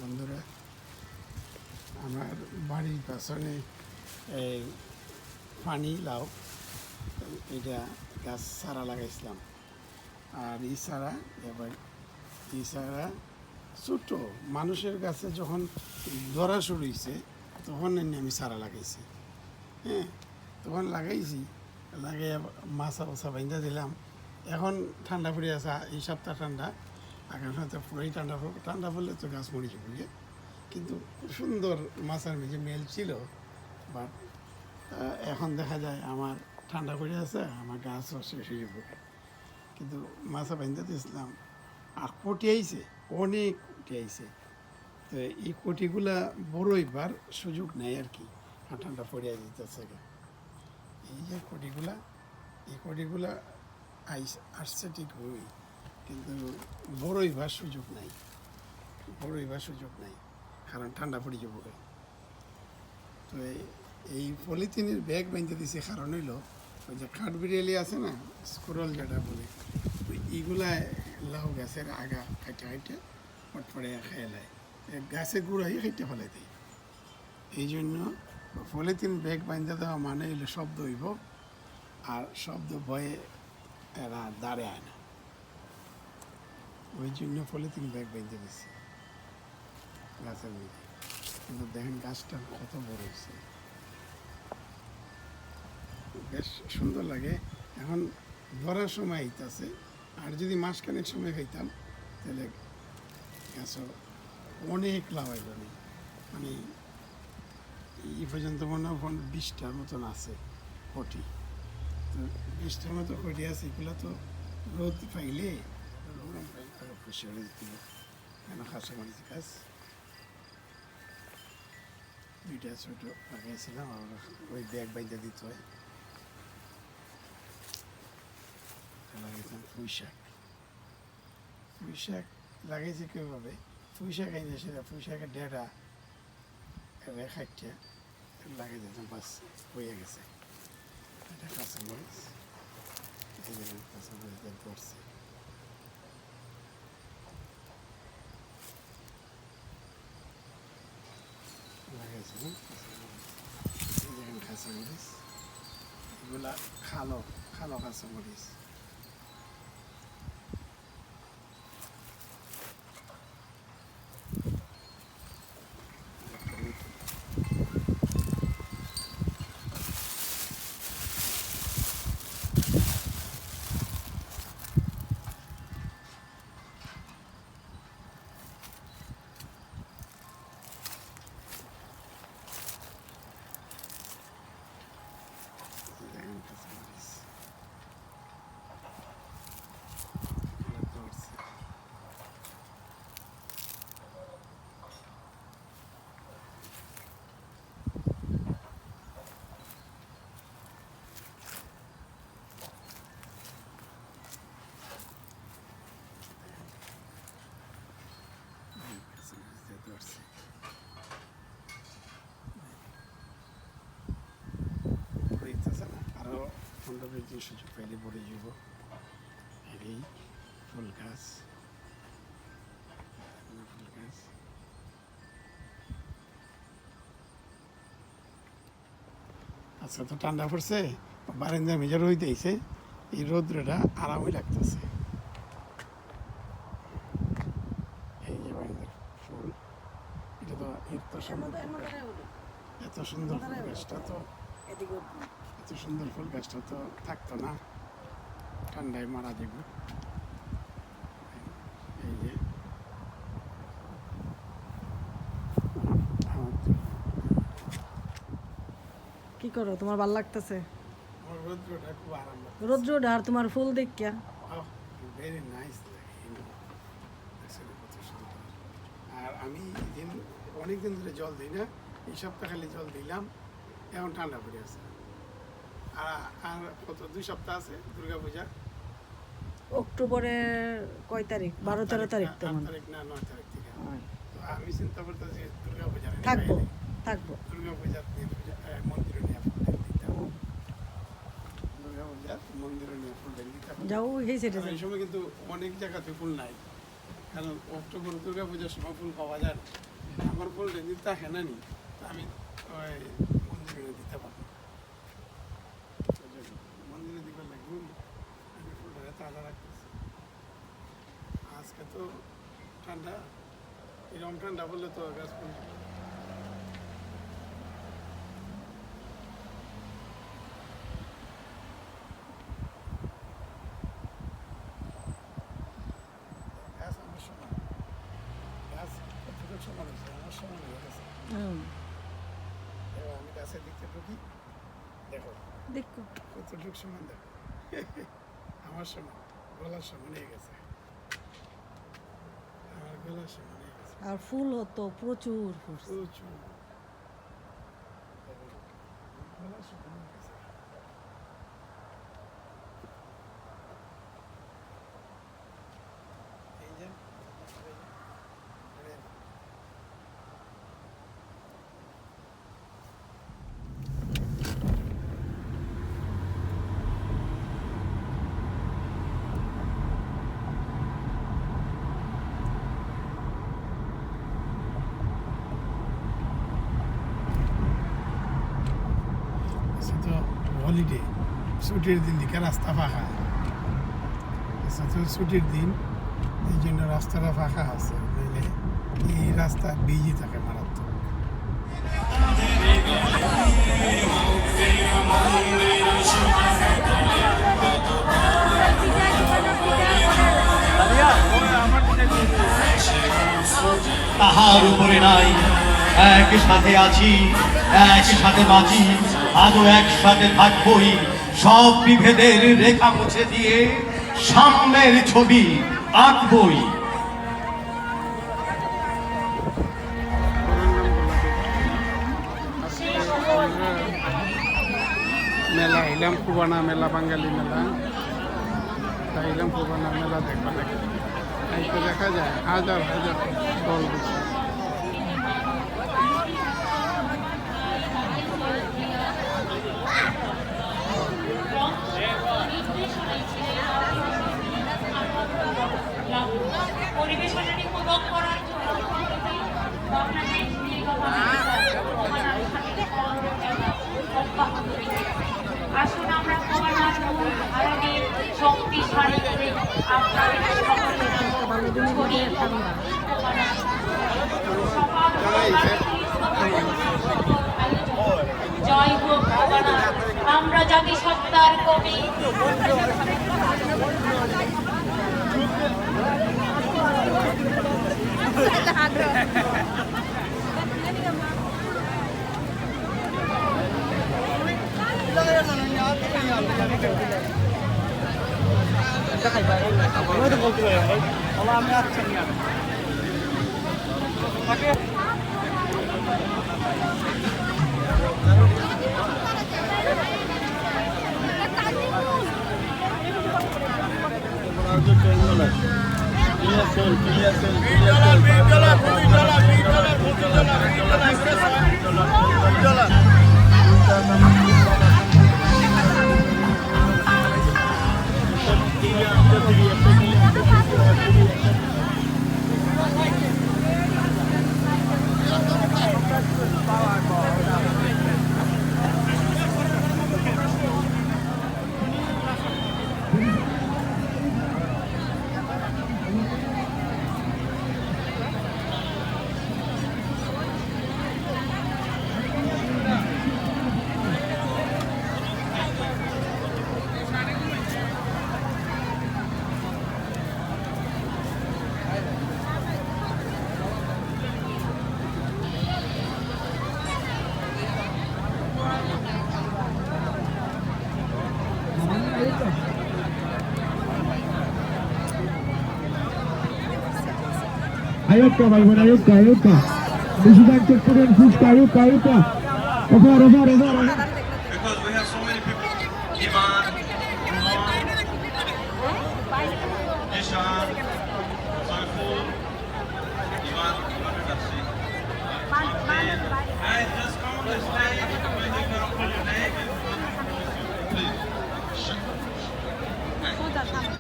বন্ধুরা, আমার বাড়ির পেছনে এই পানি লাউ এটা গাছ চারা লাগাইছিলাম। আর এই চারা এবার এই চারা ছোটো মানুষের কাছে যখন ধরা শুরু হয়েছে তখন আমি চারা লাগাইছি। হ্যাঁ, তখন লাগাইছি, লাগিয়ে মাছা বাছা বাইন্দা দিলাম। এখন ঠান্ডা পড়ে আছে, এই সপ্তাহ ঠান্ডা, আগামী সপ্তাহ পুরোই ঠান্ডা পড়লে তো গাছ মরে যাবে। কিন্তু খুব সুন্দর মাছার মেঝে মেল ছিল। বাট এখন দেখা যায় আমার ঠান্ডা পড়ে আছে, আমার গাছও শেষ হয়ে যাবে। কিন্তু মাছা বাইন্দা দিয়েছিলাম আর কটি আইছে, অনেক কটি আইছে। তো এই কটিগুলা বড়ইবার সুযোগ নেই আর কি, ঠান্ডা পড়িয়া দিতেছে। এই যে কটিগুলা, এই কটিগুলা আসছে ঠিক হই, কিন্তু বড়ইবার সুযোগ নাই, বড়ইবার সুযোগ নাই, কারণ ঠান্ডা পড়ে যাবো। তো এই পলিথিনের ব্যাগ বাঁধতে দিছে কারণ হইল ওই যে কাঠ বিড়ালি আছে না, স্কুরল যেটা বলে, এইগুলা লাউ গাছের আগা খাইটে খাইটে পটপড়ে খেয়ে নেয়, গাছের গুঁড়ো হয়ে খাইটে ফেলে দেয়। এই জন্য পলিথিন ব্যাগ বাঁধতে দেওয়া মানে হইলে শব্দ হইব, আর শব্দ ভয়ে এরা দাঁড়ে আয় না, ওই জন্য পলিথিন ব্যাগ বেঁধে দিচ্ছে গাছের মধ্যে। কিন্তু দেখেন গাছটা কত বড় হয়েছে, বেশ সুন্দর লাগে। এখন ধরার সময় হইতেছে, আর যদি মাসখানেক সময় খাইতাম তাহলে গাছও অনেক লাভাইল নেই। মানে এই পর্যন্ত মনে হয় 20টার মতন আছে কটি। তো 20টার মতো কটি আছে, এগুলো তো রোদ পাইলে খুশি হয়ে যেত। কেন কাঁচামরিচ গাছ দুইটা ছোটো লাগাইছিলাম, আর ওই ব্যাগ বাইদা দিতে হয়। লাগাইছিলাম পুঁই শাক, পুঁই শাক লাগাইছি কীভাবে, পুঁই শাক আইনে সেটা পুঁই শাকের ডেটা খাইটা লাগিয়ে দিতাম, বাস হয়ে গেছে। এটা কাঁচামরিচ, এই যে কাঁচামরিচ ধরছে। লাগাইছিলাম কাঁচামরিচ, এগুলা খালো খালো কাঁচামরিচ। আরও 15-20 দিন সুযোগ পাইলে পড়ে যাব। এই ফুল গাছ, ফুল গাছ। আচ্ছা, তো ঠান্ডা পড়ছে, বারান্দা মেজে রোদ দিয়েছে, এই রৌদ্রটা আরামই লাগতেছে। এই যে ফুল, এটা তো এত সুন্দর ফুল গাছটা তো, এত সুন্দর ফুল গাছটা তো থাকতো না, ঠান্ডায় মারা যাবে। এই যে কি করো, তোমার ভাল লাগতেছে? রৌদ্রটা খুব আরাম লাগে, রৌদ্রটা আর তোমার ফুল দেখিয়া ভেরি নাইস লাগে। কত সুন্দর। আর আমি অনেকদিন ধরে জল দিই না, এই সপ্তাহ খালি জল দিলাম, এখন ঠান্ডা পড়ে আছে। আর কত 2 সপ্তাহ আছে দুর্গাপূজা। অক্টোবরের কয় তারিখ? 12-13 তারিখ তো 8 তারিখ না 9 তারিখ থেকে। তো আমি চিন্তা করতেছি দুর্গাপূজা থাকবো দুর্গাপূজার মন্দিরে নিয়ে ফুল দিতাম, দুর্গাপূজার মন্দিরে নিয়ে ফুল দিতাম। যাও এই সেটা এই সময় কিন্তু অনেক জায়গাতে ফুল নাই, কারণ অক্টোবর দুর্গা পুজোর সময় ফুল পাওয়া যায় না। আমার ফুল যদি থাকে না নি আমি ওই মন্দিরে দিতে পারবো, মন্দিরে দিবার লাগবে, আমি ফুলটা তাজা রাখতেছি। আজকে তো ঠান্ডা, এরকম ঠান্ডা বললে তো গাছ ফুল গাছ আমার সমান, গাছ কতটুকু সমান হয়েছে, আমার সমান হয়ে গেছে। এবার আমি গাছের দিকতে ঢুকি, দেখো দেখো কতটুকু সমান, দেখো আমার সমান, গলার সমান হয়ে গেছে, আমার গলার সমান হয়ে গেছে আর ফুল হতো প্রচুর ফুটছে। প্রচুর, গলার সমান হয়ে গেছে। এই যে তো হলিডে, ছুটির দিন দিকে রাস্তা ফাঁকা, আচ্ছা তো ছুটির দিন এই জন্য রাস্তাটা ফাঁকা আছে, নইলে এই রাস্তা বিজি থাকে মারাত্মক। তাহার উপরে নাই একসাথে আছি, একসাথে বাঁচি, আজও একসাথে থাকবই, সব বিভেদের রেখা মুছে দিয়ে সামনের ছবি আঁকবই। মেলা আইলাম পুবানা মেলা, বাঙালি মেলা আইলাম, পুবানা মেলা দেখবা লাগে, তো দেখা যায় হাজার হাজার দল বসে। পরিবেশনাটি উপভোগ করার জন্য বাংলাদেশ আসুন আমরা তোমার ভারতের শক্তিশালী করে আপনাদের জয় হোক ভগবান, আমরা জাতিসত্তার কবি। Ayuka, Balbon, ayuka. Bisigan check po rin, push ka, ayuka. Over.